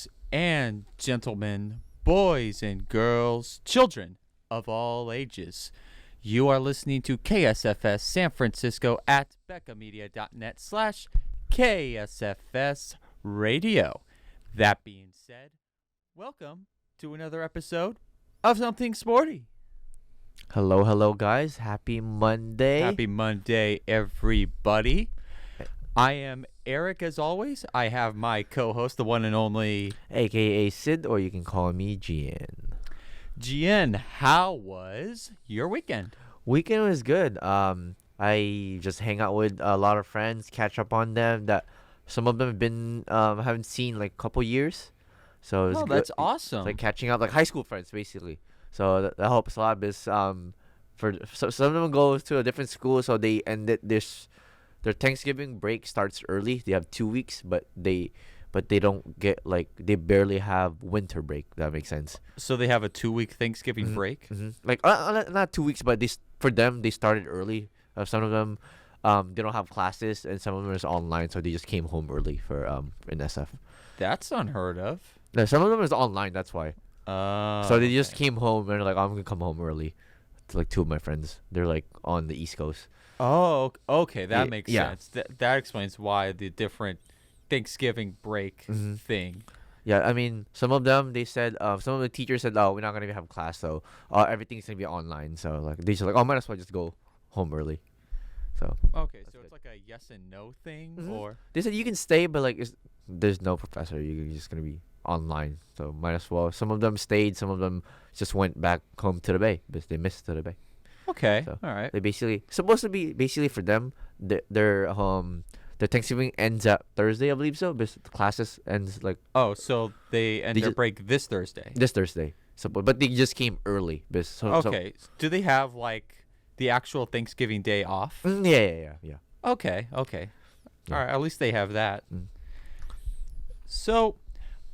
Ladies and gentlemen, boys and girls, children of all ages, you are listening to KSFS San Francisco at beccamedia.net/KSFS radio. That being said, welcome to another episode of Something Sporty. Hello, guys. Happy Monday. Happy Monday, everybody. I am Erik, as always. I have my co-host, the one and only... AKA Sid, or you can call me Gian. Gian, how was your weekend? Weekend was good. I just hang out with a lot of friends, catch up on them that some of them have been haven't seen like a couple years. So it's good. That's awesome. It's like catching up, like high school friends, basically. So that helps a lot because some of them go to a different school, so they ended this. Their Thanksgiving break starts early. They have 2 weeks, but they don't get they barely have winter break. That makes sense. So they have a 2-week Thanksgiving break. Mm-hmm. Like not 2 weeks, but for them they started early. Some of them they don't have classes, and some of them is online, so they just came home early for in SF. That's unheard of. No, some of them is online. That's why. So they just came home and they're like, I'm gonna come home early. To like 2 of my friends, they're like on the East Coast. Oh, okay, that makes yeah. sense. That explains why the different Thanksgiving break thing. Yeah, I mean, some of them, they said, some of the teachers said, oh, we're not going to have class, so everything's going to be online. So, like, they just like, oh, might as well just go home early. So. Okay, so it's like a yes and no thing, or? They said you can stay, but, like, there's no professor. You're just going to be online. So, might as well. Some of them stayed. Some of them just went back home to the Bay because they missed to the Bay. Okay, so all right. They basically, supposed to be, basically for them, their Thanksgiving ends at Thursday, I believe so. Because the classes ends like. Oh, so they end their break this Thursday. This Thursday. So, but they just came early. Okay. Do they have like the actual Thanksgiving day off? Yeah. Okay. Yeah. All right. At least they have that. So,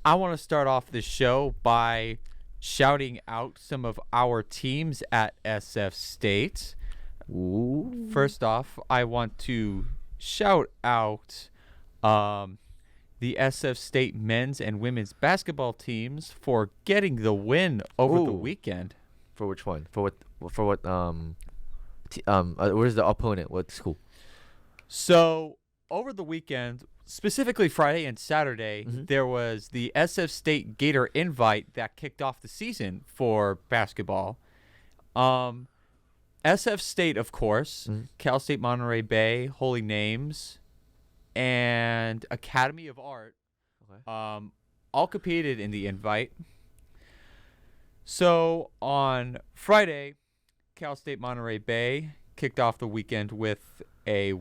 I want to start off this show by shouting out some of our teams at SF State. Ooh. First off, I want to shout out the SF State men's and women's basketball teams for getting the win over the weekend. For which one? For what where's the opponent? What school? So, over the weekend, specifically Friday and Saturday, there was the SF State Gator Invite that kicked off the season for basketball. SF State, of course, Cal State Monterey Bay, Holy Names, and Academy of Art, all competed in the invite. So on Friday, Cal State Monterey Bay kicked off the weekend with a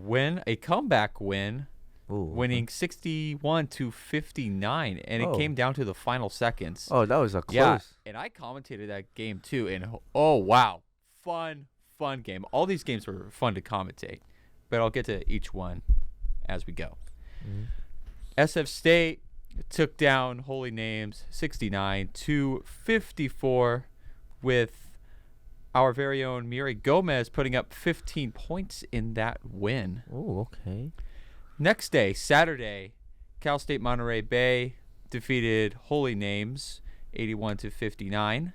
comeback win. Ooh, winning 61-59, and it came down to the final seconds. Oh, that was a close. Yeah, and I commentated that game too, and oh wow, fun game. All these games were fun to commentate, but I'll get to each one as we go. SF State took down Holy Names 69-54 with our very own Miri Gomez putting up 15 points in that win. Oh, okay. Next day, Saturday, Cal State Monterey Bay defeated Holy Names 81-59.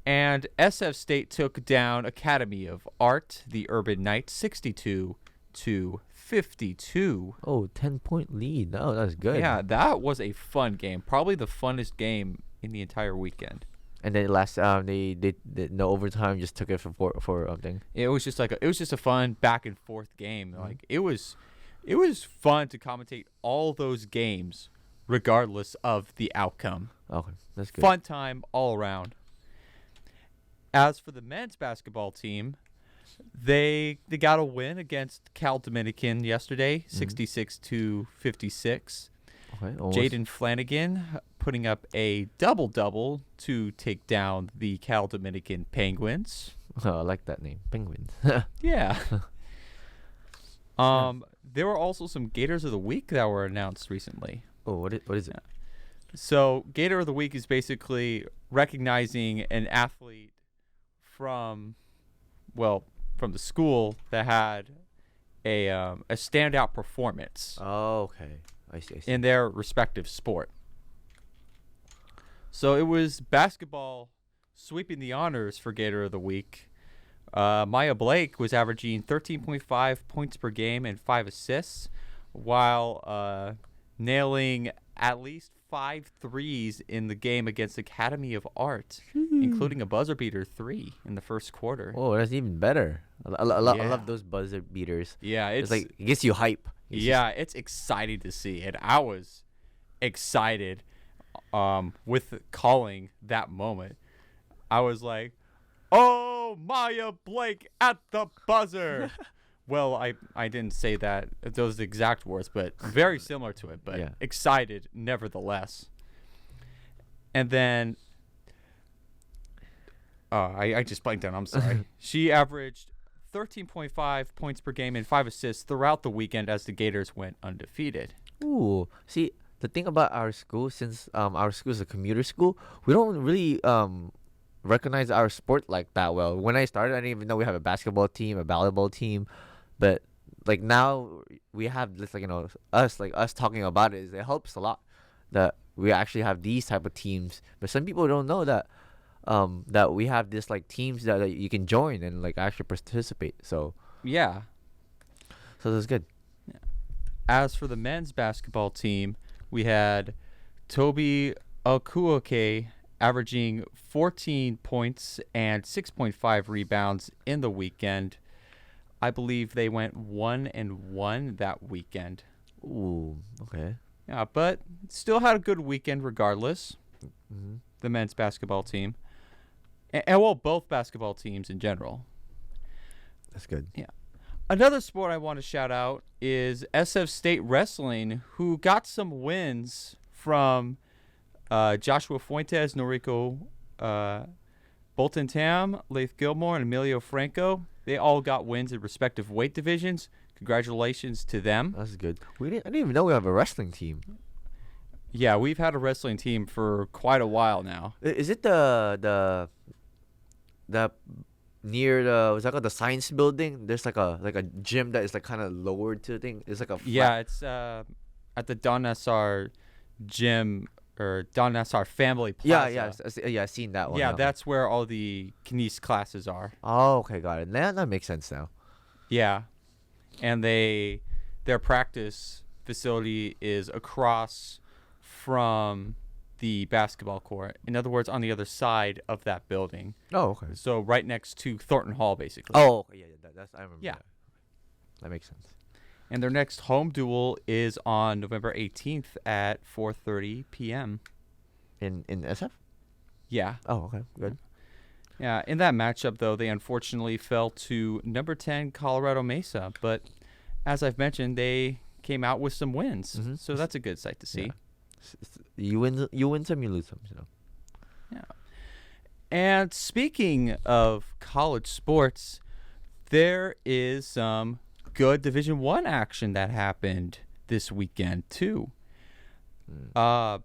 And SF State took down Academy of Art, the Urban Knights, 62-52. Oh, 10-point lead. Oh, that's good. Yeah, that was a fun game. Probably the funnest game in the entire weekend. And then last they no overtime, just took it for thing. It was just a fun back and forth game. Like it was fun to commentate all those games regardless of the outcome. Okay, that's good. Fun time all around. As for the men's basketball team, they got a win against Cal Dominican yesterday, 66-56. Okay, Jaden Flanagan putting up a double-double to take down the Cal Dominican Penguins. Oh, I like that name, Penguins. Yeah. There were also some Gators of the Week that were announced recently. Oh, what is it? So, Gator of the Week is basically recognizing an athlete from the school that had a standout performance. Oh, okay. I see. In their respective sport. So it was basketball sweeping the honors for Gator of the Week. Maya Blake was averaging 13.5 points per game and 5 assists, while nailing at least 5 threes in the game against Academy of Art, including a buzzer beater 3 in the first quarter. Oh, that's even better. I love those buzzer beaters. Yeah, It's like it gets you hype. it's exciting to see, and I was excited with calling that moment. I was like, "Oh, Maya Blake at the buzzer." Well, I didn't say those exact words, but very similar to it, but excited nevertheless. And then I just blanked out. I'm sorry. She averaged 13.5 points per game and 5 assists throughout the weekend as the Gators went undefeated. Ooh, see, the thing about our school, since our school is a commuter school, we don't really recognize our sport like that well. When I started, I didn't even know we have a basketball team, a volleyball team, but like now we have this, like, us talking about it helps a lot that we actually have these type of teams. But some people don't know that that we have this like teams that you can join and like actually participate. So yeah, so that's good. As for the men's basketball team, we had Toby Okuoke averaging 14 points and 6.5 rebounds in the weekend. I believe they went 1-1 that weekend. Ooh, okay. Yeah, but still had a good weekend regardless. Mm-hmm. The men's basketball team. And well, both basketball teams in general. That's good. Yeah. Another sport I want to shout out is SF State Wrestling, who got some wins from Joshua Fuentes, Noriko Bolton Tam, Leith Gilmore, and Emilio Franco. They all got wins in respective weight divisions. Congratulations to them. That's good. I didn't even know we have a wrestling team. Yeah, we've had a wrestling team for quite a while now. Is it the near the, what's that called, the science building? There's like a gym that is like kind of lowered to the thing. It's like a It's at the Don Nassar gym or Don Nassar Family Plaza. I've seen that one. Yeah, that's where all the kines classes are. Oh, okay, got it. That makes sense now. Yeah, and their practice facility is across from the basketball court. In other words, on the other side of that building. Oh, okay. So right next to Thornton Hall, basically. Oh, okay, that's I remember. Yeah, that makes sense. And their next home duel is on November 18th at 4:30 p.m. In SF? Yeah. Oh, okay, good. Yeah, in that matchup, though, they unfortunately fell to number 10 Colorado Mesa. But as I've mentioned, they came out with some wins. Mm-hmm. So that's a good sight to see. Yeah. You win some, you lose some. So. Yeah. And speaking of college sports, there is some good Division I action that happened this weekend, too. The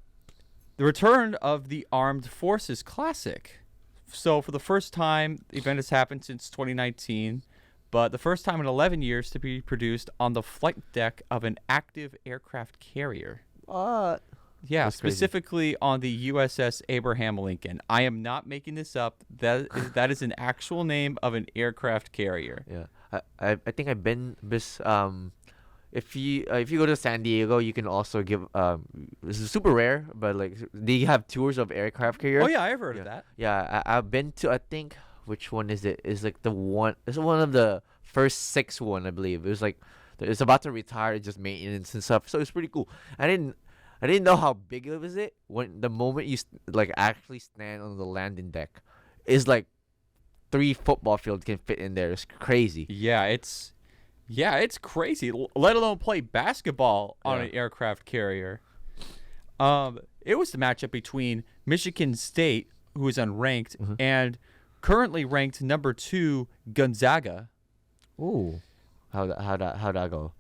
return of the Armed Forces Classic. So for the first time, the event has happened since 2019, but the first time in 11 years to be produced on the flight deck of an active aircraft carrier. What? Yeah, That's specifically crazy. on the USS Abraham Lincoln. I am not making this up. That is an actual name of an aircraft carrier. Yeah, I think I've been this. If you go to San Diego, you can also give this is super rare, but like they have tours of aircraft carrier. Oh yeah, I've heard of that. Yeah, I've been to, I think, which one is it? It's like it's one of the first 6 one, I believe. It was like it's about to retire, just maintenance and stuff. So it's pretty cool. I didn't know how big it was. When the moment you like actually stand on the landing deck, is like 3 football fields can fit in there. It's crazy. Yeah, it's crazy. Let alone play basketball on an aircraft carrier. It was the matchup between Michigan State, who is unranked, and currently ranked number 2 Gonzaga. Ooh, how'd that go?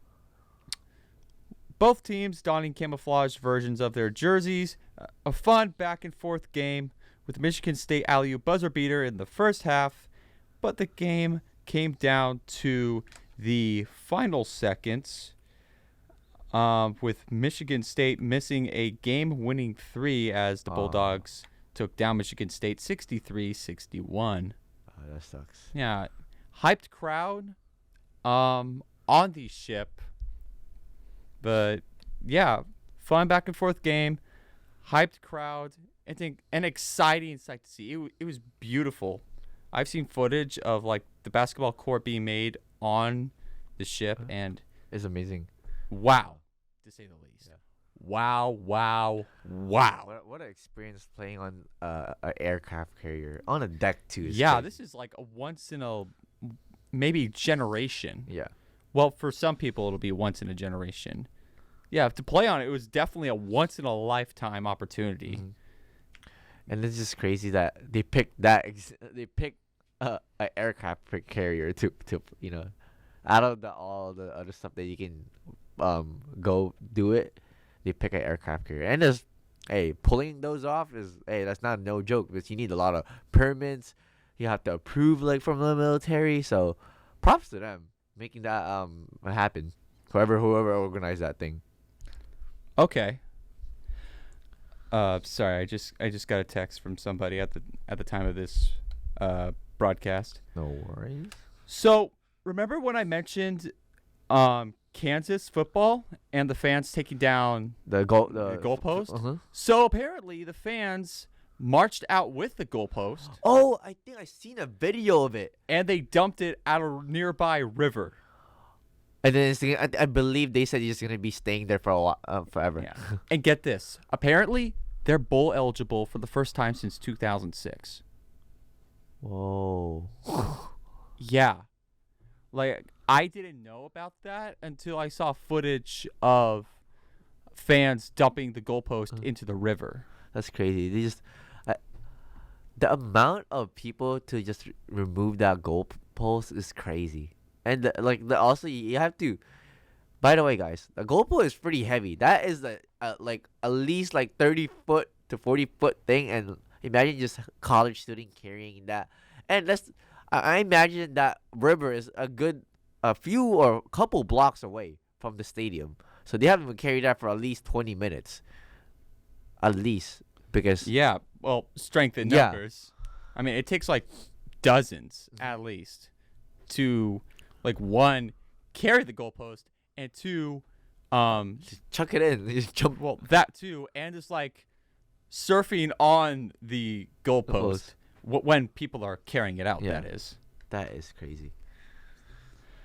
Both teams donning camouflage versions of their jerseys. A fun back and forth game with Michigan State alley-oop buzzer beater in the first half, but the game came down to the final seconds, with Michigan State missing a game-winning 3 as the Bulldogs took down Michigan State 63-61. Oh, that sucks. Yeah, hyped crowd on the ship. But yeah, fun back and forth game, hyped crowd. I think an exciting sight to see. It was beautiful. I've seen footage of like the basketball court being made on the ship, and It's amazing. wow, to say the least. Yeah. Wow. What an experience playing on an aircraft carrier on a deck too. Yeah, crazy. this is like a once in a maybe generation. Yeah. Well, for some people it'll be once in a generation. Yeah, to play on it, it was definitely a once in a lifetime opportunity. Mhm. And it's just crazy that they picked that. They picked an aircraft carrier to out of all the other stuff that you can go do it. They pick an aircraft carrier, and there's pulling those off is that's not no joke because you need a lot of permits. You have to approve like from the military. So props to them making that happen. Whoever organized that thing. Okay. Sorry, I just got a text from somebody at the time of this broadcast. No worries. So remember when I mentioned Kansas football and the fans taking down The goalpost? Uh-huh. So apparently the fans marched out with the goalpost Oh, I think I seen a video of it. and they dumped it at a nearby river. And then I believe they said he's gonna be staying there for a while, forever. Yeah. And get this. Apparently they're bowl eligible for the first time since 2006. Whoa. Yeah. Like, I didn't know about that until I saw footage of fans dumping the goalpost into the river. That's crazy. They just the amount of people to just remove that goalpost is crazy. And also you have to. By the way, guys, the goalpost is pretty heavy. That is like at least like 30-foot to 40-foot thing, and imagine just a college student carrying that. And I imagine that river is a few or a couple blocks away from the stadium, so they haven't carried that for at least 20 minutes. At least because Yeah. Well, strength in Yeah. numbers. I mean, it takes like dozens at least to, like, one, carry the goalpost, and two, just chuck it in, just jump. well, that too, and just like surfing on the goalpost when people are carrying it out. Yeah. That is. That is crazy.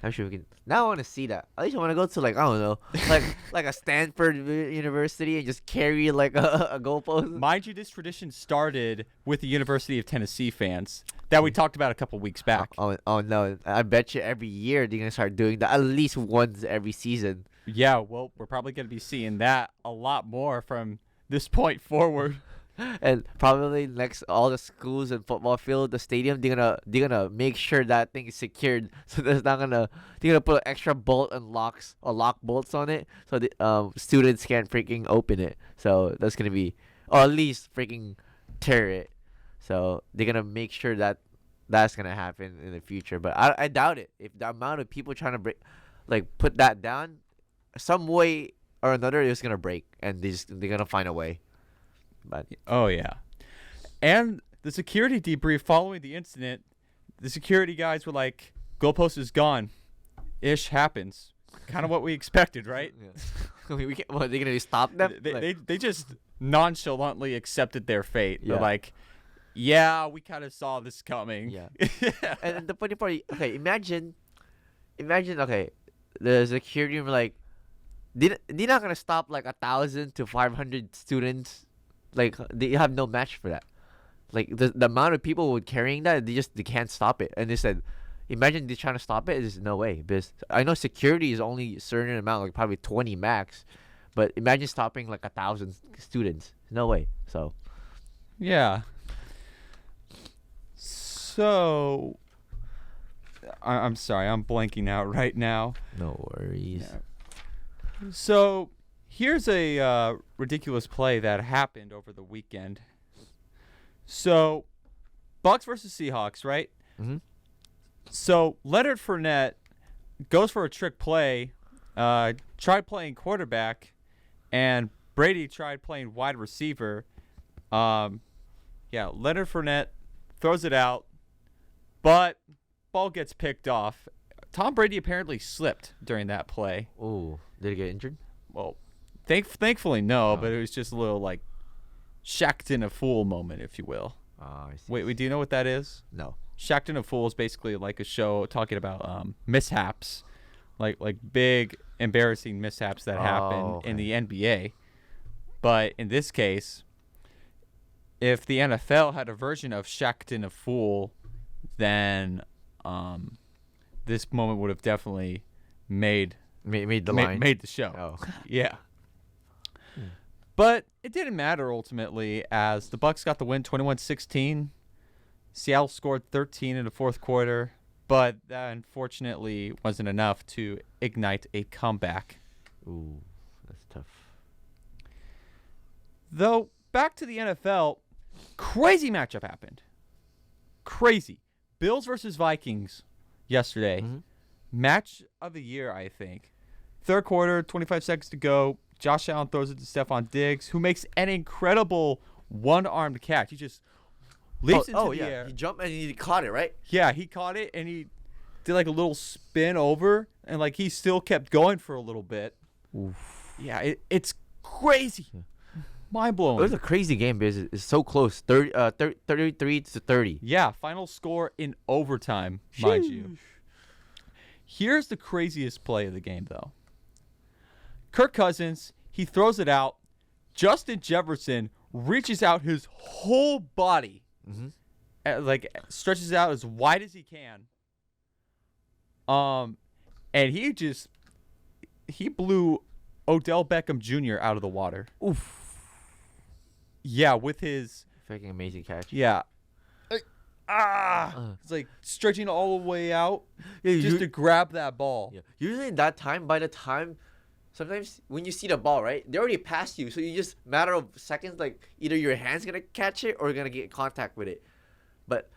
I'm sure we can. Now I want to see that. At least I want to go to like I don't know, like a Stanford University and just carry like a goalpost. Mind you, this tradition started with the University of Tennessee fans that we talked about a couple weeks back. Oh no! I bet you every year they're gonna start doing that at least once every season. Yeah, well, we're probably going to be seeing that a lot more from this point forward. And probably next all the schools and football field, the stadium, they're gonna make sure that thing is secured. So they're gonna put extra bolt and lock bolts on it, so the students can't freaking open it. So that's gonna be, or at least freaking tear it. So they're gonna make sure that that's gonna happen in the future. But I doubt it. If the amount of people trying to put that down, some way or another, it's gonna break, and they're gonna find a way. But Oh, yeah. And the security debrief following the incident, the security guys were like, goalpost is gone. Ish happens. Kind of what we expected, right? yeah. I mean, what, are they gonna stop them? They just nonchalantly accepted their fate. Yeah. They're like, yeah, we kind of saw this coming. Yeah. And the funny part, okay, imagine, okay, the security were like, they're not gonna stop like 1,000 to 500 students. Like they have no match for that. Like the amount of people with carrying that, they can't stop it. And they said, imagine they're trying to stop it. There's no way. Because I know security is only a certain amount, like probably 20 max. But imagine stopping like 1,000 students. No way. So Yeah. So, I'm sorry, I'm blanking out right now. no worries. Yeah. So, here's a ridiculous play that happened over the weekend. So, Bucks versus Seahawks, right? Mm-hmm. So, Leonard Fournette goes for a trick play, tried playing quarterback, and Brady tried playing wide receiver. Yeah, Leonard Fournette throws it out, but ball gets picked off. Tom Brady apparently slipped during that play. Oh, did he get injured? Well, thankfully no, Oh. but it was just a little like shacked in a fool moment, if you will. I see. Wait, do you know what that is? No. Shacked in a Fool is basically like a show talking about mishaps, like big embarrassing mishaps that happen in the NBA. But in this case, if the NFL had a version of Shacked in a Fool, then this moment would have definitely made the show. Oh. Yeah. But it didn't matter ultimately, as the Bucks got the win 21-16. Seattle scored 13 in the fourth quarter, but that unfortunately wasn't enough to ignite a comeback. Ooh, that's tough. Though, back to the NFL, crazy matchup happened. Crazy. Bills versus Vikings yesterday. Mm-hmm. Match of the year, I think. Third quarter, 25 seconds to go. Josh Allen throws it to Stephon Diggs, who makes an incredible one-armed catch. He just leaps into the air. He jumped and he caught it, right? Yeah, he caught it, and he did like a little spin over, and like he still kept going for a little bit. Oof. Yeah, it's crazy. Mind-blowing. It was a crazy game because it's so close. 33 to 30. Yeah, final score in overtime, mind you. Here's the craziest play of the game, though. Kirk Cousins, he throws it out. Justin Jefferson reaches out his whole body, stretches out as wide as he can. And he blew Odell Beckham Jr. out of the water. Oof. Yeah, with his Freaking amazing catch. Yeah. It's like stretching all the way out just to grab that ball. Yeah. Usually in that time, by the time, sometimes when you see the ball, right, they already passed you. So you just, matter of seconds, like either your hand's going to catch it or going to get in contact with it. But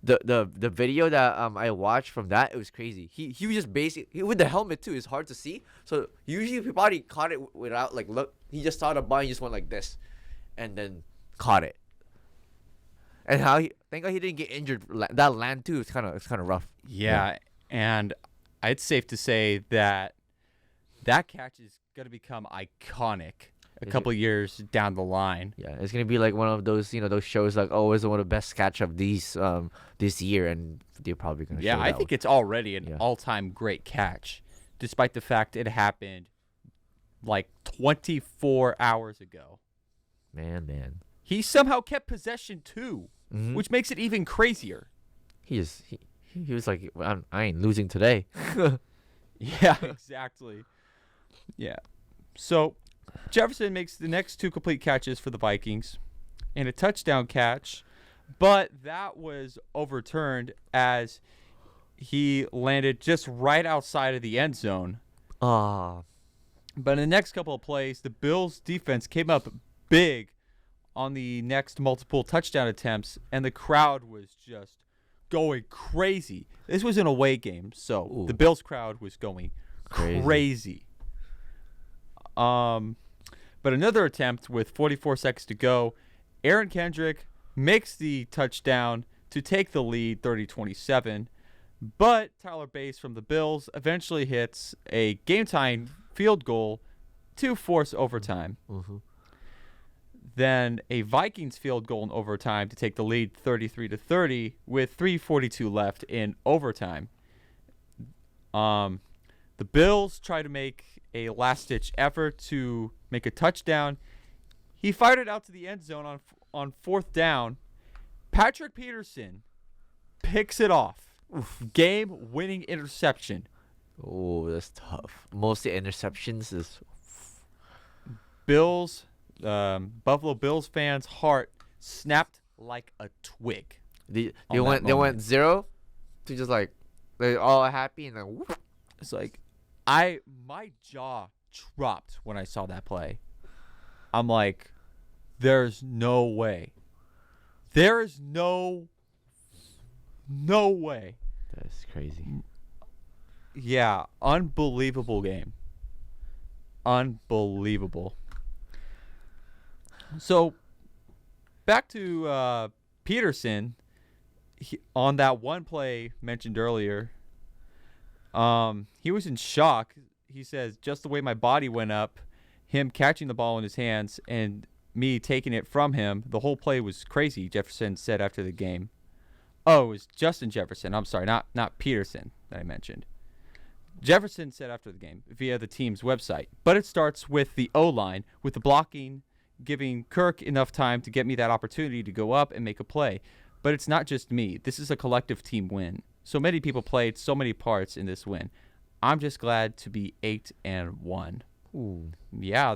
the video that I watched from that, it was crazy. He was just basically, with the helmet too, it's hard to see. So usually he probably caught it without, like, look, he just saw the ball and just went like this and then caught it. And thank God he didn't get injured. That land too, it's kind of rough. Yeah, and it's safe to say that catch is going to become iconic a couple years down the line. Yeah, it's gonna be like one of those, those shows like, oh, is one of the best catch of these this year, and they're probably gonna. Yeah, show I that think one. it's already an all-time great catch, despite the fact it happened like 24 hours ago. Man. He somehow kept possession too, which makes it even crazier. He was like, I ain't losing today. Yeah, exactly. Yeah. So Jefferson makes the next two complete catches for the Vikings and a touchdown catch, but that was overturned as he landed just right outside of the end zone. But in the next couple of plays, the Bills defense came up big on the next multiple touchdown attempts, and the crowd was just going crazy. This was an away game, so the Bills crowd was going crazy. But another attempt with 44 seconds to go, Aaron Kendrick makes the touchdown to take the lead 30-27, but Tyler Bass from the Bills eventually hits a game-tying field goal to force overtime. Then a Vikings field goal in overtime to take the lead 33-30 with 3:42 left in overtime. The Bills try to make a last-ditch effort to make a touchdown. He fired it out to the end zone on fourth down. Patrick Peterson picks it off. Game-winning interception. Oh, that's tough. Most of the interceptions is Buffalo Bills fans' heart snapped like a twig. They went 0 to just like they're all happy and then whoop. It's like my jaw dropped when I saw that play. I'm like, there's no way. There is no way. That's crazy. Yeah, unbelievable game. Unbelievable. So, back to Peterson. On that one play mentioned earlier, he was in shock. He says, just the way my body went up, him catching the ball in his hands and me taking it from him, the whole play was crazy, Jefferson said after the game. Oh, it was Justin Jefferson. I'm sorry, not Peterson that I mentioned. Jefferson said after the game via the team's website. But it starts with the O-line, with the blocking, giving Kirk enough time to get me that opportunity to go up and make a play. But it's not just me. This is a collective team win. So many people played so many parts in this win. I'm just glad to be 8-1. Ooh. Yeah,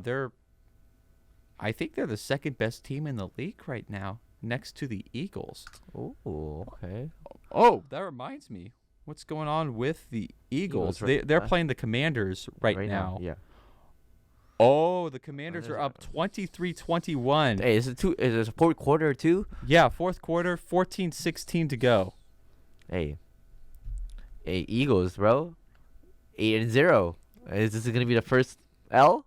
I think they're the second best team in the league right now, next to the Eagles. Ooh, okay. Oh, that reminds me. What's going on with the Eagles? They're playing the Commanders right now. Yeah. Oh, the Commanders are up 23-21. Hey, is it a fourth quarter or two? Yeah, fourth quarter, 14-16 to go. Hey, Eagles, bro. 8-0. Is this gonna be the first L?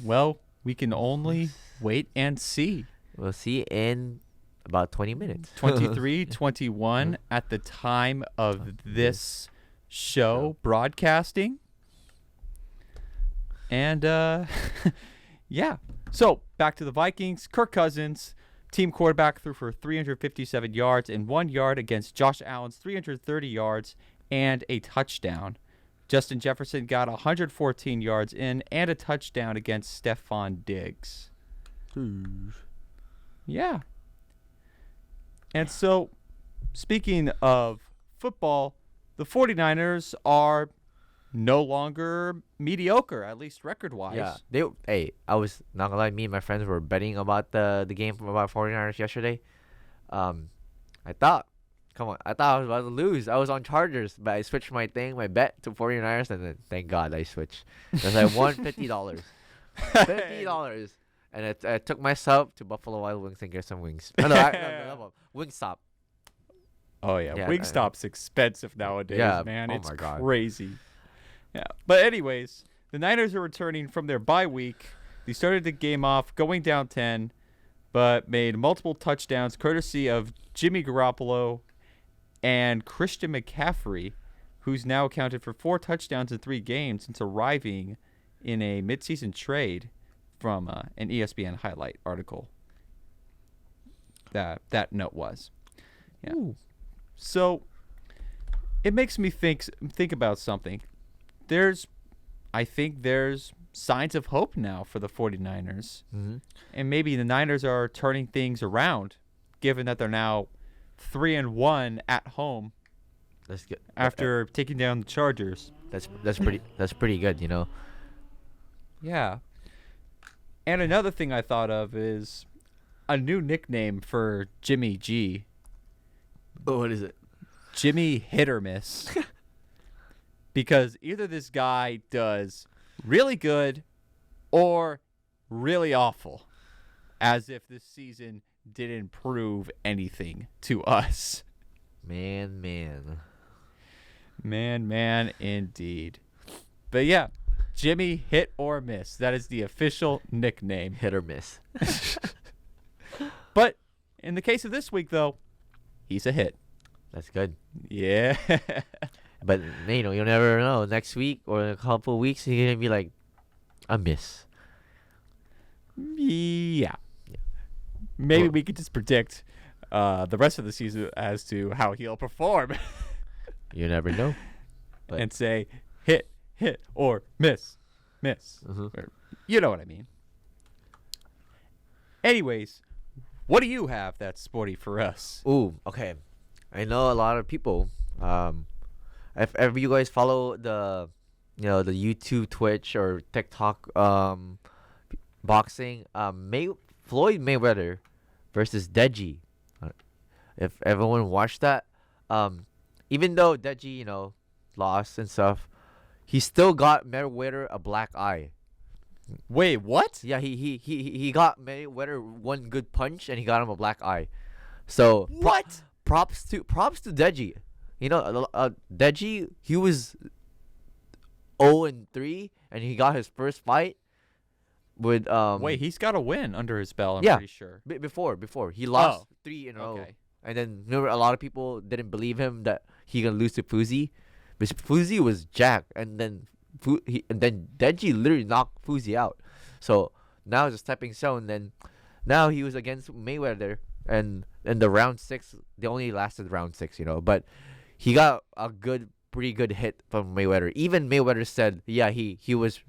Well, we can only wait and see. We'll see in about 20 minutes. 23-21 at the time of this show broadcasting. And, yeah. So, back to the Vikings. Kirk Cousins, team quarterback, threw for 357 yards and 1 yard against Josh Allen's 330 yards and a touchdown. Justin Jefferson got 114 yards in and a touchdown against Stephon Diggs. Yeah. And so, speaking of football, the 49ers are no longer mediocre, at least record-wise. Yeah. I was not gonna lie, me and my friends were betting about the game from about 49ers yesterday. I thought I was about to lose. I was on Chargers, but I switched my bet to 49ers, and then thank God I switched. Because I won $50. $50. And I took myself to Buffalo Wild Wings and get some wings. No, Wingstop. Oh, yeah. Wingstop's expensive nowadays, man. Oh it's my God. Crazy. Yeah. But anyways, the Niners are returning from their bye week. They started the game off going down 10, but made multiple touchdowns courtesy of Jimmy Garoppolo and Christian McCaffrey, who's now accounted for 4 touchdowns in 3 games since arriving in a midseason trade from an ESPN highlight article. That note was. Yeah. Ooh. So it makes me think about something. I think there's signs of hope now for the 49ers. Mm-hmm. And maybe the Niners are turning things around, given that they're now 3-1 at home. That's good. After taking down the Chargers. That's pretty good, you know. Yeah. And another thing I thought of is a new nickname for Jimmy G. Oh, what is it? Jimmy Hit or Miss. Because either this guy does really good or really awful. As if this season didn't prove anything to us. Man, indeed. But yeah, Jimmy Hit or Miss. That is the official nickname. Hit or miss. But in the case of this week, though, he's a hit. That's good. Yeah. But, you'll never know. Next week or in a couple of weeks, he's going to be like a miss. Yeah. Maybe we could just predict the rest of the season as to how he'll perform. You never know. And say, hit, or miss. Mm-hmm. Or, you know what I mean. Anyways, what do you have that's sporty for us? Ooh, okay. I know a lot of people. If ever you guys follow the YouTube, Twitch, or TikTok boxing, Floyd Mayweather versus Deji. If everyone watched that, even though Deji, lost and stuff, he still got Mayweather a black eye. Wait, what? Yeah, he got Mayweather one good punch and he got him a black eye. So what? Props to Deji. Deji, he was 0-3 and he got his first fight with Wait, he's got a win under his belt. I'm yeah, pretty sure. before he lost Oh, 3 in a row, okay. and then remember a lot of people didn't believe him that he gonna lose to Fuzi, but Fuzi was jacked, and then Deji literally knocked Fuzi out. So now it's a stepping stone. Then now he was against Mayweather, and in the round 6, they only lasted round 6, but he got a pretty good hit from Mayweather. Even Mayweather said, yeah, he was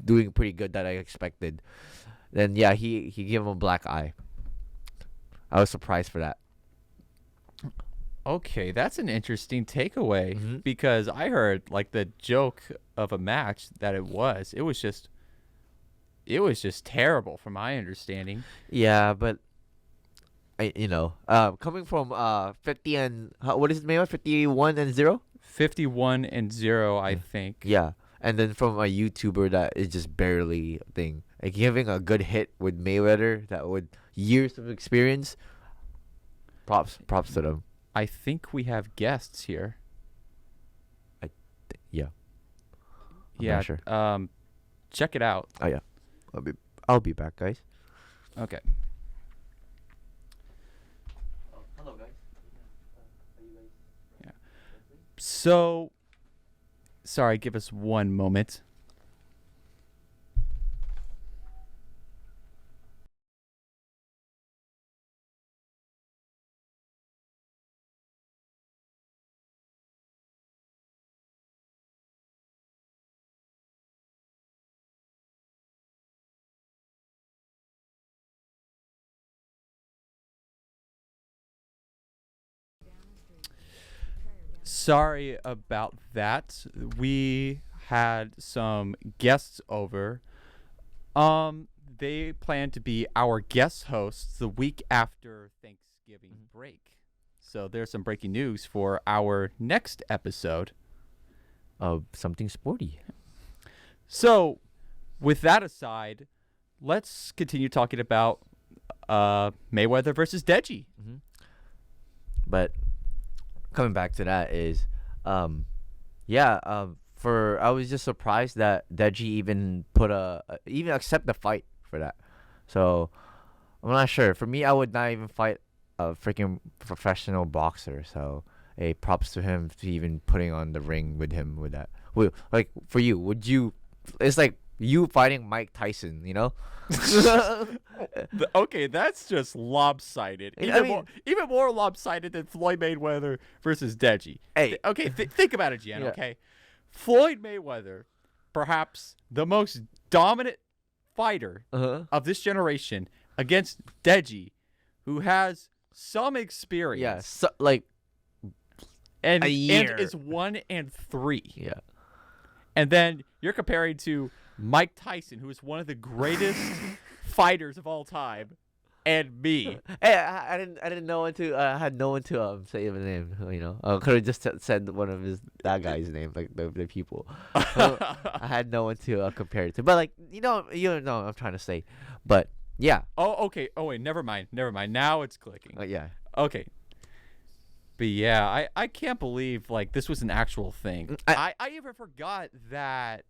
doing pretty good that I expected. Then yeah, he gave him a black eye. I was surprised for that. Okay, that's an interesting takeaway Mhm. because I heard like the joke of a match that it was just terrible from my understanding. Yeah, but coming from 50 and what is it, Mayweather? 51-0. 51-0, I think. Yeah, and then from a YouTuber that is just barely a thing, like giving a good hit with Mayweather that with years of experience. Props to them. I think we have guests here. Yeah. I'm Yeah. not sure. Check it out. Oh yeah, I'll be back, guys. Okay. Hello, guys. Yeah. So, sorry, give us one moment. Sorry about that. We had some guests over. They plan to be our guest hosts the week after Thanksgiving break. So there's some breaking news for our next episode. Something sporty. So, with that aside, let's continue talking about Mayweather versus Deji. Mm-hmm. But coming back to that is, I was just surprised that Deji even even accept the fight for that. So I'm not sure. For me, I would not even fight a freaking professional boxer. So hey, props to him to even putting on the ring with him with that. Like for you, would you? It's like you fighting Mike Tyson, Okay, that's just lopsided. Even more lopsided than Floyd Mayweather versus Deji. Hey, Okay, think about it, Jen. Yeah. Okay, Floyd Mayweather, perhaps the most dominant fighter of this generation, against Deji, who has some experience. yeah, so, like and a year. and is 1-3. Yeah. And then you're comparing to Mike Tyson, who is one of the greatest fighters of all time, and me. Hey, I didn't know when to. I had no one to say his name. Could have just said one of that guy's name, like the people. I had no one to compare it to. But like you know what I'm trying to say. But yeah. Oh, okay. Oh wait, never mind. Now it's clicking. Yeah. Okay. But yeah, I can't believe like this was an actual thing. I even forgot that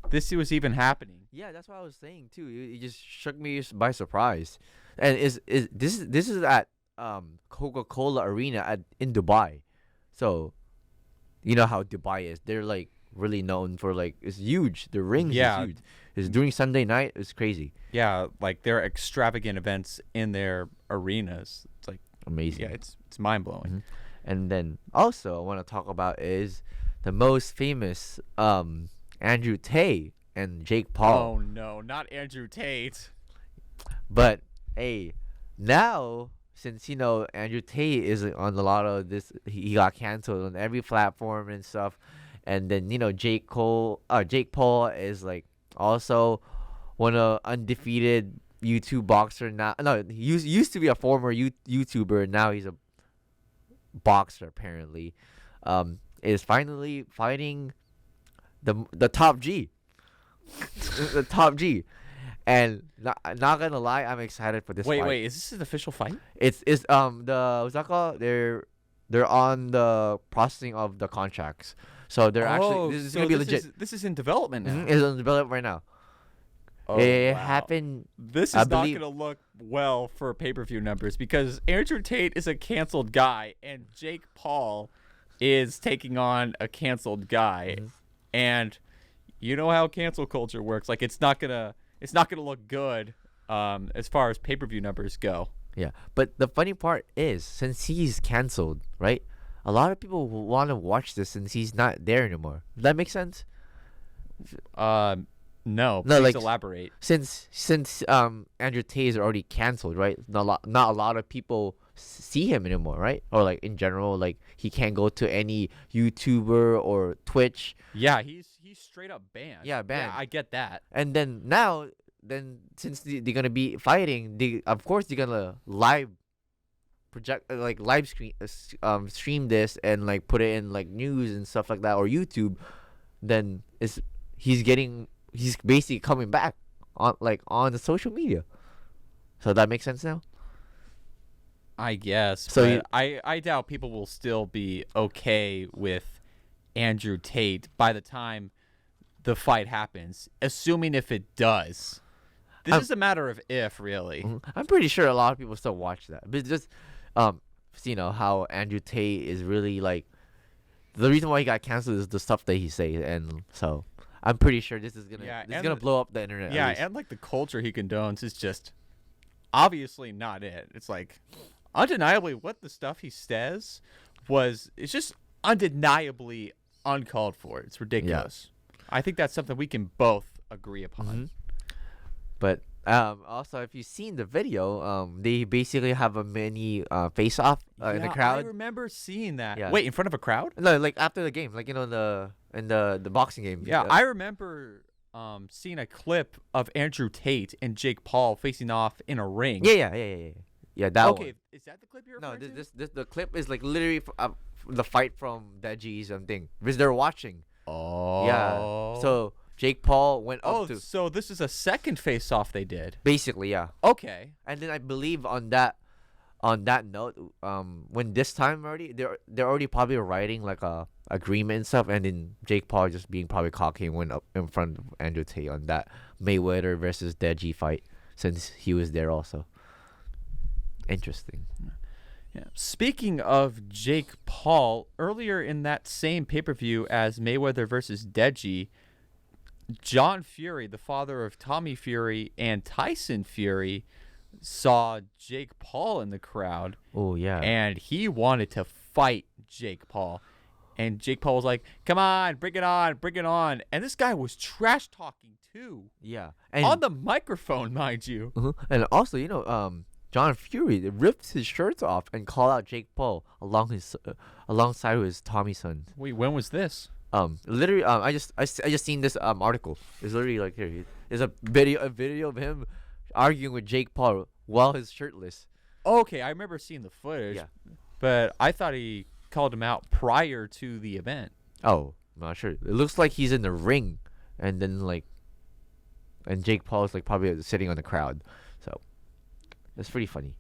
this was even happening. Yeah, that's what I was saying too. It just shook me by surprise. And this is at Coca-Cola Arena in Dubai. So you know how Dubai is. They're like really known for like it's huge. The rings is huge. It's during Sunday night. It's crazy. Yeah, like there are extravagant events in their arenas. It's like amazing. Yeah, it's mind blowing. Mm-hmm. And then also I want to talk about is the most famous Andrew Tate and Jake Paul. Oh no, not Andrew Tate. But hey, now since Andrew Tate is on a lot of this, he got canceled on every platform and stuff. And then Jake Paul is like also one of undefeated YouTube boxer now. No, he used to be a former YouTuber. Now he's a boxer apparently. Is finally fighting the top G. The top G. And not gonna lie, I'm excited for this fight. Wait, is this an official fight? It's the Osaka, they're on the processing of the contracts. So they're actually this is gonna be legit. This is in development now. It's in development right now. Oh, It wow. happened. This I is not believe- going to look well for pay-per-view numbers because Andrew Tate is a canceled guy and Jake Paul is taking on a canceled guy. Mm-hmm. And you know how cancel culture works. Like it's not going to look good as far as pay-per-view numbers go. Yeah, but the funny part is, since he's canceled, right? A lot of people will want to watch this since he's not there anymore. Does that make sense? No, No, please like- elaborate. Since Andrew Tate is already canceled, right? Not a lot of people see him anymore, right? Or like in general, like he can't go to any YouTuber or Twitch. Yeah, he's straight up banned. Yeah, banned. Yeah, I get that. And then now, since they're gonna be fighting, of course they're gonna live project live stream this and like put it in like news and stuff like that or YouTube. Then he's basically coming back on the social media. So that makes sense now. I guess. So But I doubt people will still be okay with Andrew Tate by the time the fight happens, assuming if it does. This is a matter of if, really. I'm pretty sure a lot of people still watch that, but just how Andrew Tate is really like the reason why he got canceled is the stuff that he says, and so I'm pretty sure this is gonna blow up the internet. Yeah, and like the culture he condones is just obviously not it. It's like undeniably what the stuff he says it's just undeniably uncalled for. It's ridiculous. I think that's something we can both agree upon. But also, if you've seen the video, they basically have a mini face-off in the crowd. I remember seeing that. Yeah. Wait, in front of a crowd? No, like after the game, like in the boxing game. Yeah, I remember seeing a clip of Andrew Tate and Jake Paul facing off in a ring. Yeah. That Okay, one. is that the clip you're No, referring to? this the clip is like literally the fight from Deji's thing because they're watching. Oh. Yeah. So Jake Paul went up Oh, to so this is a second face-off they did. basically, yeah. Okay. And then I believe on that note, when this time already they're already probably writing like a agreement and stuff, and then Jake Paul just being probably cocky and went up in front of Andrew Tate on that Mayweather versus Deji fight since he was there also. Interesting. Yeah. Speaking of Jake Paul, earlier in that same pay-per-view as Mayweather versus Deji, John Fury, the father of Tommy Fury and Tyson Fury, saw Jake Paul in the crowd. Oh yeah. And he wanted to fight Jake Paul. And Jake Paul was like, come on, bring it on, bring it on. And this guy was trash talking too. Yeah. And On the microphone, mind you. and also, John Fury ripped his shirts off and called out Jake Paul alongside with his Tommy son. Wait, when was this? Literally, I just seen this article. It's literally like here. There's a video of him arguing with Jake Paul while he's shirtless. Okay, I remember seeing the footage. Yeah. But I thought he called him out prior to the event. Oh, I'm not sure. It looks like he's in the ring, and then and Jake Paul is probably sitting on the crowd. So that's pretty funny,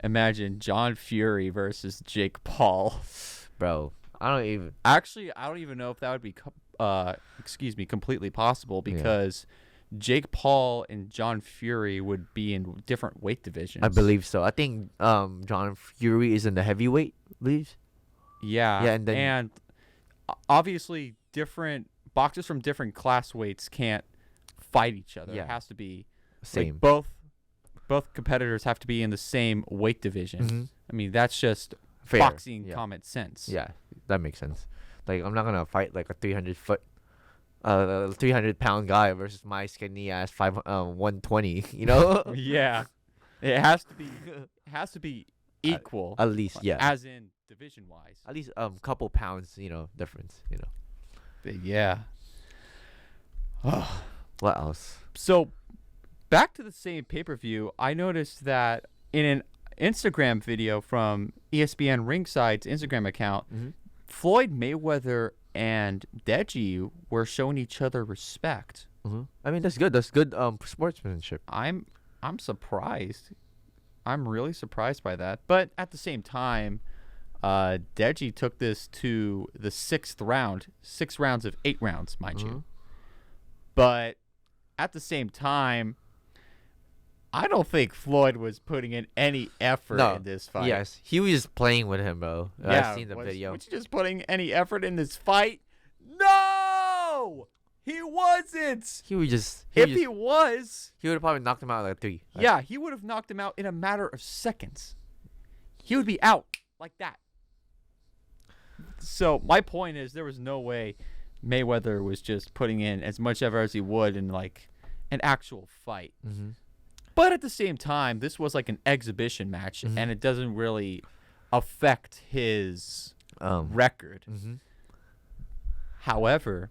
Imagine John Fury versus Jake Paul. bro. I don't even. Actually, I don't even know if that would be, completely possible because Jake Paul and John Fury would be in different weight divisions. I believe so. I think John Fury is in the heavyweight, believes. Yeah. Yeah, and then- obviously different boxers from different class weights can't fight each other. Yeah. It has to be Same. Like both competitors have to be in the same weight division. Mhm. I mean, that's just Fair. boxing Yeah. common sense. Yeah, that makes sense. Like I'm not gonna fight like a 300-pound guy versus my skinny ass 120. You know. Yeah. It has to be equal. At least, yeah. As in division wise. At least couple pounds, difference. Yeah. What else? So back to the same pay-per-view, I noticed that in an Instagram video from ESPN Ringside's Instagram account, Floyd Mayweather and Deji were showing each other respect. I mean, that's good. That's good sportsmanship. I'm surprised. I'm really surprised by that. But at the same time, Deji took this to the 6th round. 6 rounds of 8 rounds, mind you. But at the same time, I don't think Floyd was putting in any effort in this fight. Yes, he was just playing with him, bro. Yeah, I've seen the video. Was he just putting any effort in this fight? No! He wasn't! He would just... He was... He would have probably knocked him out like 3. Yeah, he would have knocked him out in a matter of seconds. He would be out like that. So my point is there was no way Mayweather was just putting in as much effort as he would in like an actual fight. Mm-hmm. But at the same time, this was like an exhibition match, and it doesn't really affect his record. Mm-hmm. However,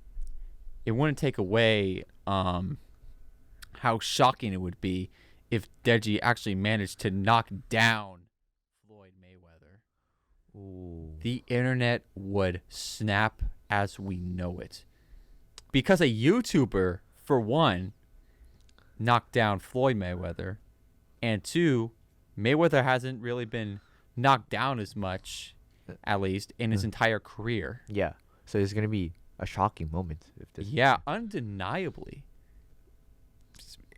it wouldn't take away how shocking it would be if Deji actually managed to knock down Floyd Mayweather. Ooh. The internet would snap as we know it. Because a YouTuber, for one, knocked down Floyd Mayweather, and 2, Mayweather hasn't really been knocked down as much, at least, in his entire career. Yeah. So it's going to be a shocking moment. If this Undeniably.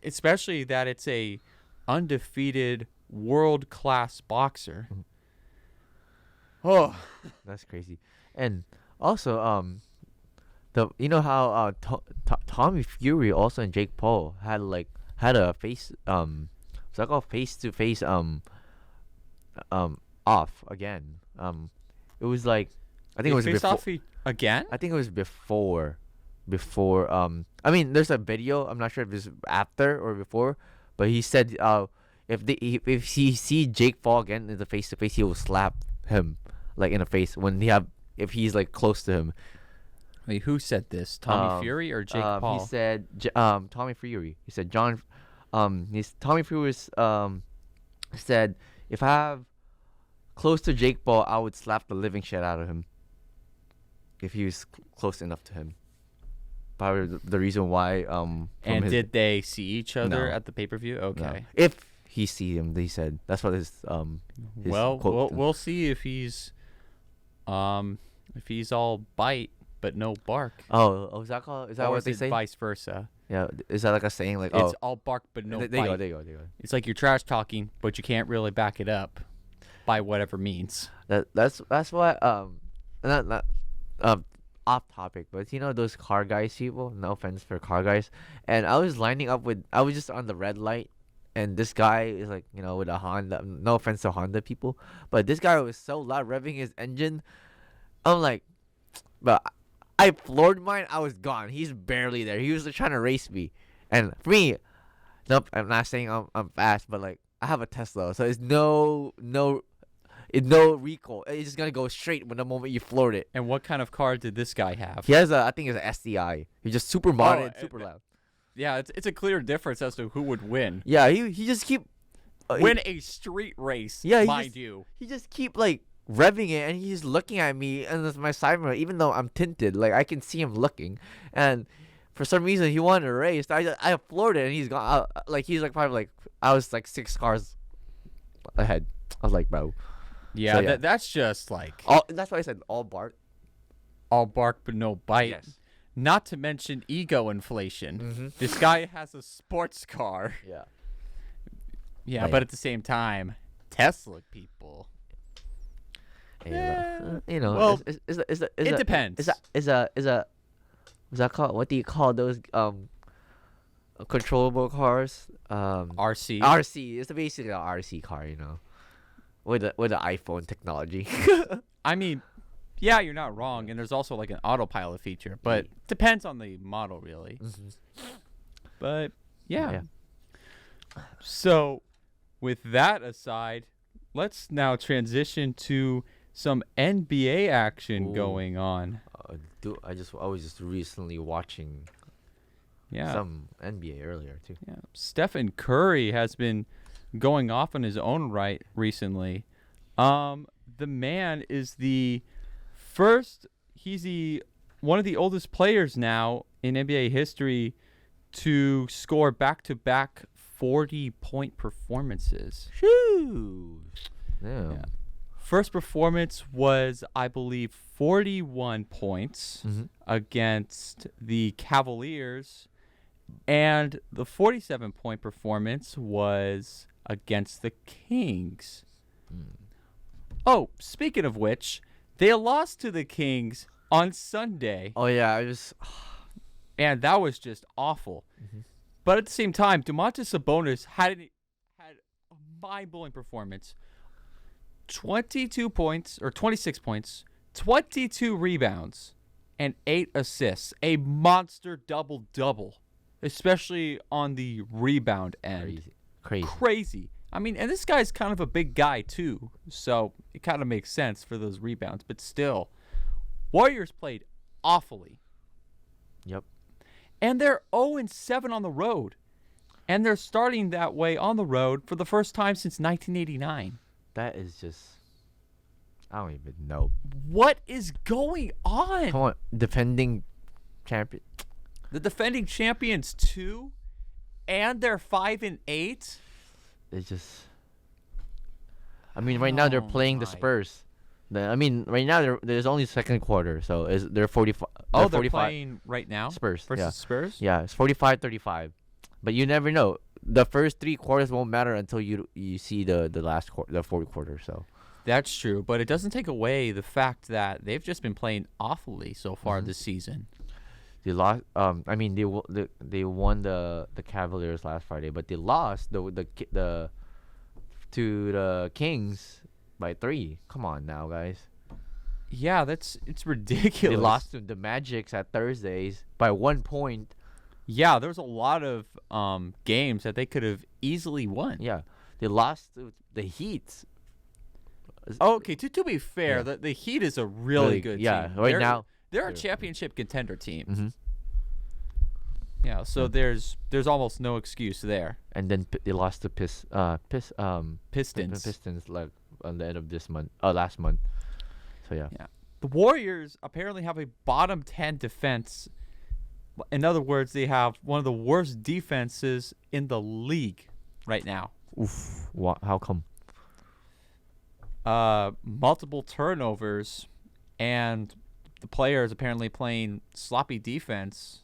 Especially that it's a undefeated world-class boxer. Oh, that's crazy. And also, you know how Tommy Fury also and Jake Paul had a face what's that called, face-to-face off again. It was like, I think it was before again. I think it was before. I mean, there's a video. I'm not sure if it's after or before, but he said if he see Jake Paul again in the face-to-face, he will slap him like in the face if he's like close to him. Wait, who said this? Tommy Fury or Jake Paul? He said Tommy Fury. He said Tommy Fury said if I have close to Jake Paul, I would slap the living shit out of him if he was close enough to him. Probably the reason why. And did they see each other No. at the pay-per-view? Okay. No. If he see him, they said that's what his well, quote. we'll see if he's all bite but no bark. Oh, is that called? Is that Or what is they it say? vice versa? Yeah, is that like a saying? Like, It's all bark but no bite. There you go. It's like you're trash talking, but you can't really back it up by whatever means. That's why not off topic, but you know those car guys people. No offense for car guys. And I was just on the red light, and this guy is like, you know, with a Honda. No offense to Honda people, but this guy was so loud revving his engine. I'm like, but I floored mine. I was gone. He's barely there. He was like, trying to race me, and for me, nope. I'm not saying I'm fast, but like I have a Tesla, so it's no recall. It's just gonna go straight when the moment you floored it. And what kind of car did this guy have? He has I think it's an SDI. He's just super modern, super loud. Yeah, it's a clear difference as to who would win. Yeah, he just keep win a street race. Yeah, he just keep like revving it, and he's looking at me and it's my side mirror, even though I'm tinted, like I can see him looking, and for some reason he wanted to race. I floored it, and he's gone. He's like probably like I was like 6 cars ahead. I was like, bro. Yeah, So, yeah. That's just like that's why I said all bark but no bite. Yes. Not to mention ego inflation. Mm-hmm. This guy has a sports car. Yeah. Yeah, but at the same time, Tesla people. Yeah. You know, Well, it depends. What's that called? What do you call those controllable cars? RC. RC. It's basically an RC car, you know, with the iPhone technology. I mean, yeah, you're not wrong, and there's also like an autopilot feature, but depends on the model, really. Mm-hmm. But yeah. So, with that aside, let's now transition to some NBA action going on. I was just recently watching some NBA earlier too. Yeah, Stephen Curry has been going off on his own right recently. The man is one of the oldest players now in NBA history to score back-to-back 40-point performances. Shoo! Yeah. First performance was, I believe, 41 points against the Cavaliers, And the 47-point performance was against the Kings. Oh, speaking of which, they lost to the Kings on Sunday. Oh yeah, I was. And that was just awful. But at the same time, Domantas Sabonis had a mind-blowing performance. 22 points, or 26 points, 22 rebounds, and 8 assists. A monster double-double, especially on the rebound end. Crazy. I mean, and this guy's kind of a big guy, too, so it kind of makes sense for those rebounds. But still, Warriors played awfully. Yep. And they're 0-7 on the road. And they're starting that way on the road for the first time since 1989. That is just... I don't even know. What is going on? Come on, defending champion. The defending champions, too? And they're 5-8? It's just... I mean, right now they're playing the Spurs. Right now there's only second quarter, so they're 45. They're 45. playing right now? Spurs versus Spurs? Yeah, it's 45-35. But you never know. The first 3 quarters won't matter until you see the last the fourth quarter. So that's true, but it doesn't take away the fact that they've just been playing awfully so far this season. They lost. They won the Cavaliers last Friday, but they lost to the Kings by 3. Come on now, guys. Yeah, it's ridiculous. They lost to the Magics at Thursdays by 1 point. Yeah, there's a lot of games that they could have easily won. Yeah, they lost to the Heat. Okay, to be fair, the Heat is a really good team. Yeah, now they're a championship contender team. Mm-hmm. Yeah, so there's almost no excuse there. And then they lost to Pistons. Pistons like on the end of this month, last month. So yeah. The Warriors apparently have a bottom 10 defense. In other words, they have one of the worst defenses in the league right now. Oof. How come? Multiple turnovers, and the players apparently playing sloppy defense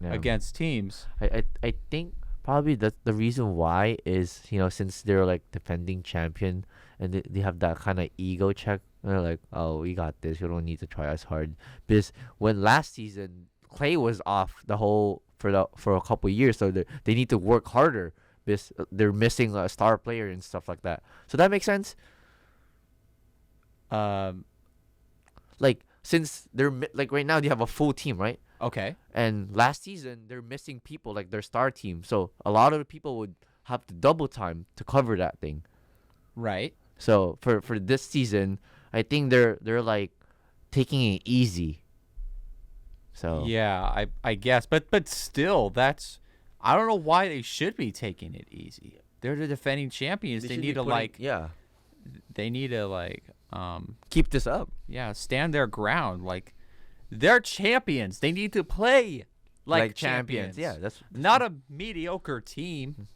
against teams. I think probably that's the reason why is, since they're like defending champion and they have that kind of ego check. They're like, oh, we got this. We don't need to try as hard. Because when last season Clay was off for a couple of years, so they need to work harder because they're missing a star player and stuff like that. So that makes sense. Like since they're like right now they have a full team, right? Okay. And last season they're missing people like their star team, so a lot of the people would have to double time to cover that thing. Right. So for this season, I think they're like taking it easy. So yeah, I guess, but still, I don't know why they should be taking it easy. They're the defending champions. They need to They need to keep this up. Yeah, stand their ground. Like they're champions. They need to play like champions. Yeah, that's not a mediocre team.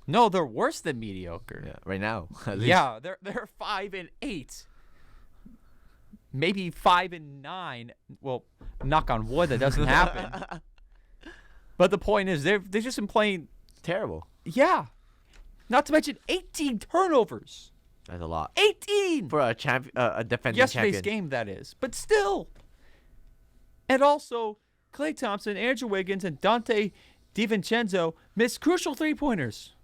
No, they're worse than mediocre. Yeah, right now. Yeah, they're 5-8. Maybe 5-9. Well, knock on wood, that doesn't happen. But the point is, they've just been playing terrible. Yeah, not to mention 18 turnovers. That's a lot. 18 for a defending champion. Yesterday's game, that is. But still. And also, Klay Thompson, Andrew Wiggins, and Dante DiVincenzo missed crucial 3-pointers.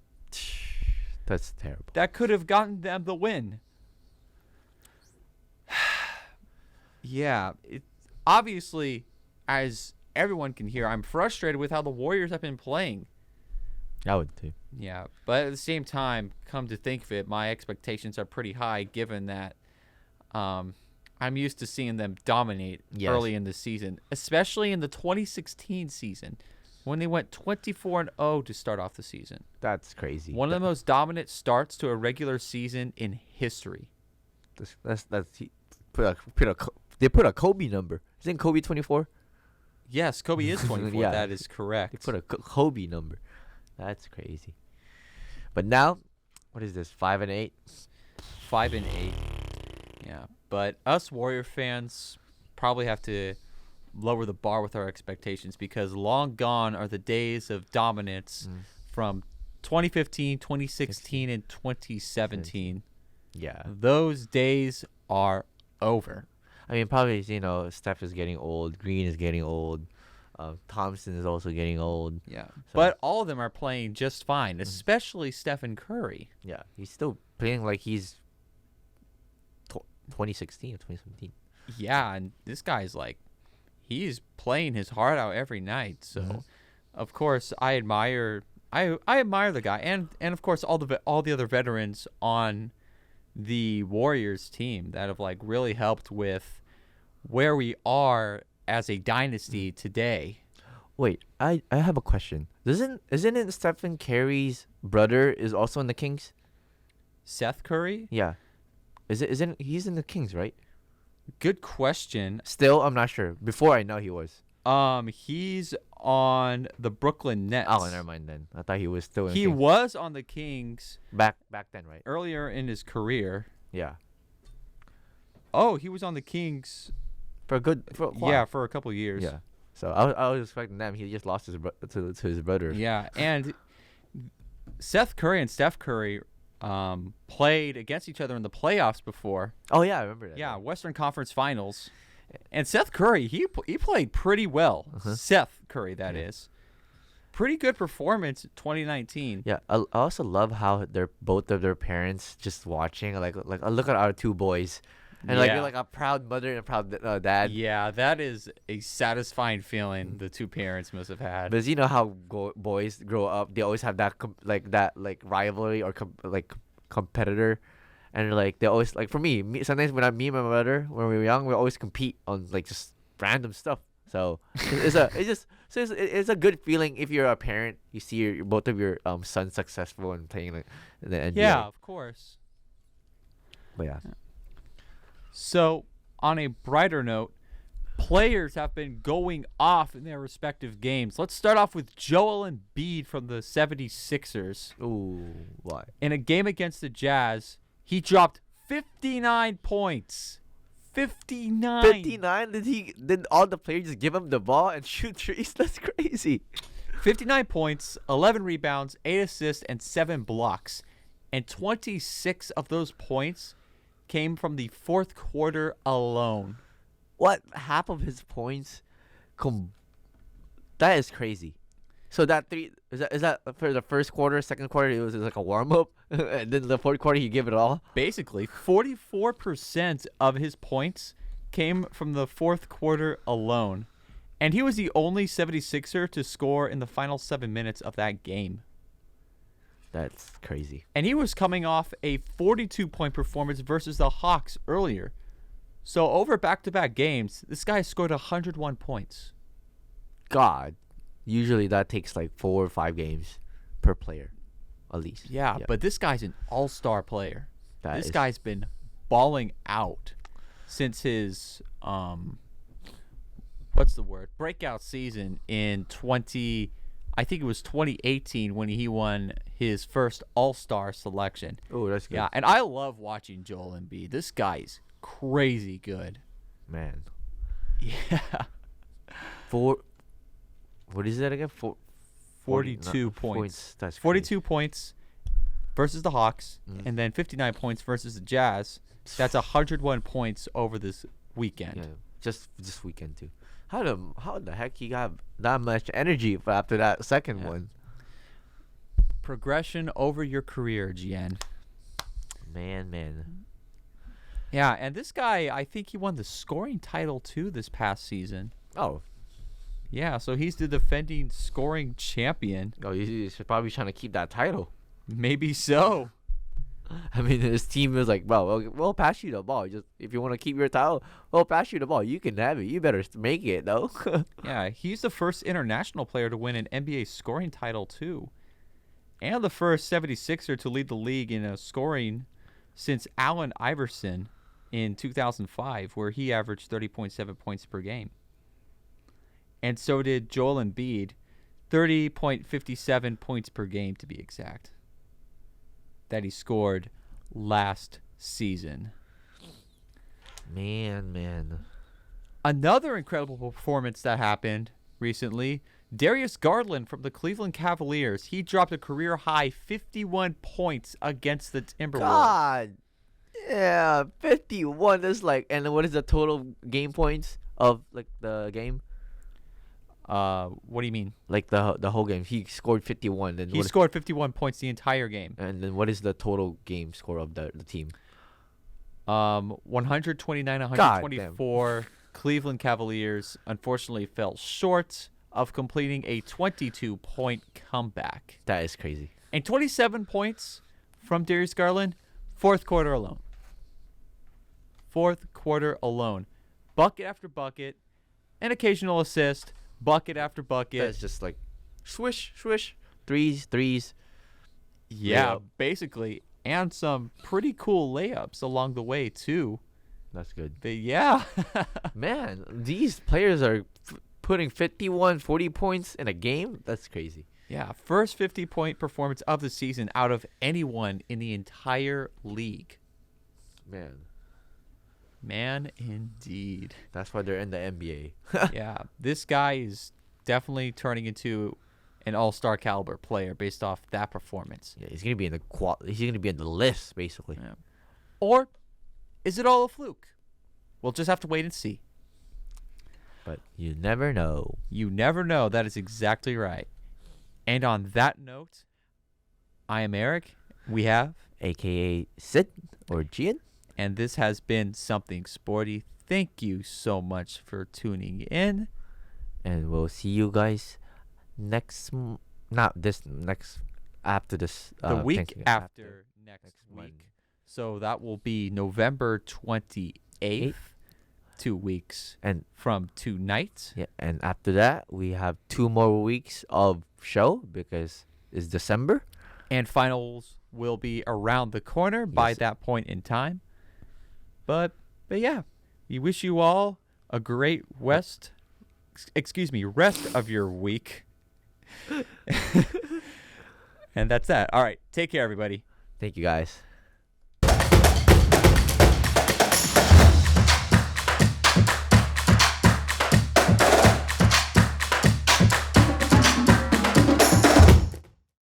That's terrible. That could have gotten them the win. Yeah, obviously, as everyone can hear, I'm frustrated with how the Warriors have been playing. I would too. Yeah, but at the same time, come to think of it, my expectations are pretty high given that I'm used to seeing them dominate early in the season, especially in the 2016 season when they went 24-0 to start off the season. That's crazy. One of the most dominant starts to a regular season in history. They put a Kobe number. Isn't Kobe 24? Yes, Kobe is 24. Yeah. That is correct. They put a Kobe number. That's crazy. But now, what is this? 5-8. 5-8. Yeah, but us Warrior fans probably have to lower the bar with our expectations because long gone are the days of dominance from 2015, 2016, and 2017. Yeah. Those days are over. I mean, probably, Steph is getting old. Green is getting old. Thompson is also getting old. Yeah. So, But all of them are playing just fine, especially Stephen Curry. yeah, he's still playing like he's 2016 or 2017. Yeah, and this guy's like, he's playing his heart out every night. So, of course, I admire the guy, and of course all the other veterans on the Warriors team that have like really helped with where we are as a dynasty today. Wait, I have a question. Isn't it Stephen Curry's brother is also in the Kings? Seth Curry? Yeah. Isn't he's in the Kings, right? Good question. Still, I'm not sure. Before I know he was. He's on the Brooklyn Nets. Oh, never mind then. I thought he was still in the He Kings. was on the Kings back then, right? earlier in his career. Yeah. Oh, he was on the Kings. For a while. Yeah, for a couple of years. Yeah. So I was expecting them. He just lost to his brother. Yeah, and Seth Curry and Steph Curry played against each other in the playoffs before. Oh yeah, I remember that. Yeah, Western Conference Finals. And Seth Curry, he played pretty well. Seth Curry, that is. Pretty good performance in 2019. Yeah, I also love how they're both of their parents just watching. Like look at our two boys, and like Yeah. you're like a proud mother and a proud dad. Yeah, that is a satisfying feeling the two parents must have had. Because you know how boys grow up, they always have that rivalry or competitor, and like they always like for me sometimes when me and my brother when we were young we always compete on like just random stuff. So it's a good feeling if you're a parent. You see both of your sons successful and playing like in the NBA. Yeah, of course. But yeah. So, on a brighter note, players have been going off in their respective games. Let's start off with Joel Embiid from the 76ers. Ooh, why? In a game against the Jazz, he dropped 59 points. 59. 59? Did all the players just give him the ball and shoot threes? That's crazy. 59 points, 11 rebounds, 8 assists, and 7 blocks. And 26 of those points came from the fourth quarter alone. What? Half of his points? That is crazy. So that is that for the first quarter, second quarter it was like a warm up, and then the fourth quarter he gave it all. Basically, 44% of his points came from the fourth quarter alone, and he was the only 76er to score in the final 7 minutes of that game. That's crazy. And he was coming off a 42-point performance versus the Hawks earlier. So over back-to-back games, this guy scored 101 points. God. Usually that takes like 4 or 5 games per player, at least. Yeah, but this guy's an all-star player. This This guy's been balling out since his breakout season in 2018 when he won his first all-star selection. Oh, that's good. Yeah, and I love watching Joel Embiid. This guy's crazy good. Man. Yeah. What is that again? 42 points. That's 42 points versus the Hawks, and then 59 points versus the Jazz. That's 101 points over this weekend. Yeah, just this weekend too. How the heck he got that much energy after that second one? Progression over your career, GN. Man. Yeah, and this guy, I think he won the scoring title too this past season. Oh, Yeah, so he's the defending scoring champion. he's probably trying to keep that title. Maybe so. I mean, his team was like, bro, we'll pass you the ball. Just if you want to keep your title, we'll pass you the ball. You can have it. You better make it, though. Yeah, he's the first international player to win an NBA scoring title, too. And the first 76er to lead the league in scoring since Allen Iverson in 2005, where he averaged 30.7 points per game. And so did Joel Embiid, 30.57 points per game to be exact, that he scored last season. Man. Another incredible performance that happened recently. Darius Garland from the Cleveland Cavaliers. He dropped a career high 51 points against the Timberwolves. God. Yeah, 51. That's like, and what is the total game points of like the game? What do you mean? Like the whole game. He scored 51. Then he scored 51 points the entire game. And then what is the total game score of the team? 129, 124. Cleveland Cavaliers unfortunately fell short of completing a 22-point comeback. That is crazy. And 27 points from Darius Garland, fourth quarter alone. Fourth quarter alone. Bucket after bucket, an occasional assist, bucket after bucket. That's just like swish, swish, threes. Yeah, layup. Basically. And some pretty cool layups along the way, too. That's good. Yeah. Man, these players are putting 51, 40 points in a game. That's crazy. Yeah, first 50-point performance of the season out of anyone in the entire league. Man, indeed. That's why they're in the NBA. Yeah, this guy is definitely turning into an all-star caliber player based off that performance. Yeah, he's gonna be in the He's gonna be in the list basically. Yeah. Or is it all a fluke? We'll just have to wait and see. But you never know. You never know. That is exactly right. And on that note, I am Eric. We have AKA Sid or Gian. And this has been Something Sporty. Thank you so much for tuning in. And we'll see you guys after this. The week after next week. Monday. So that will be November 28th. 2 weeks and from tonight. Yeah, and after that, we have 2 more weeks of show because it's December. And finals will be around the corner by that point in time. But yeah, we wish you all a great rest of your week. And that's that. All right. Take care, everybody. Thank you, guys.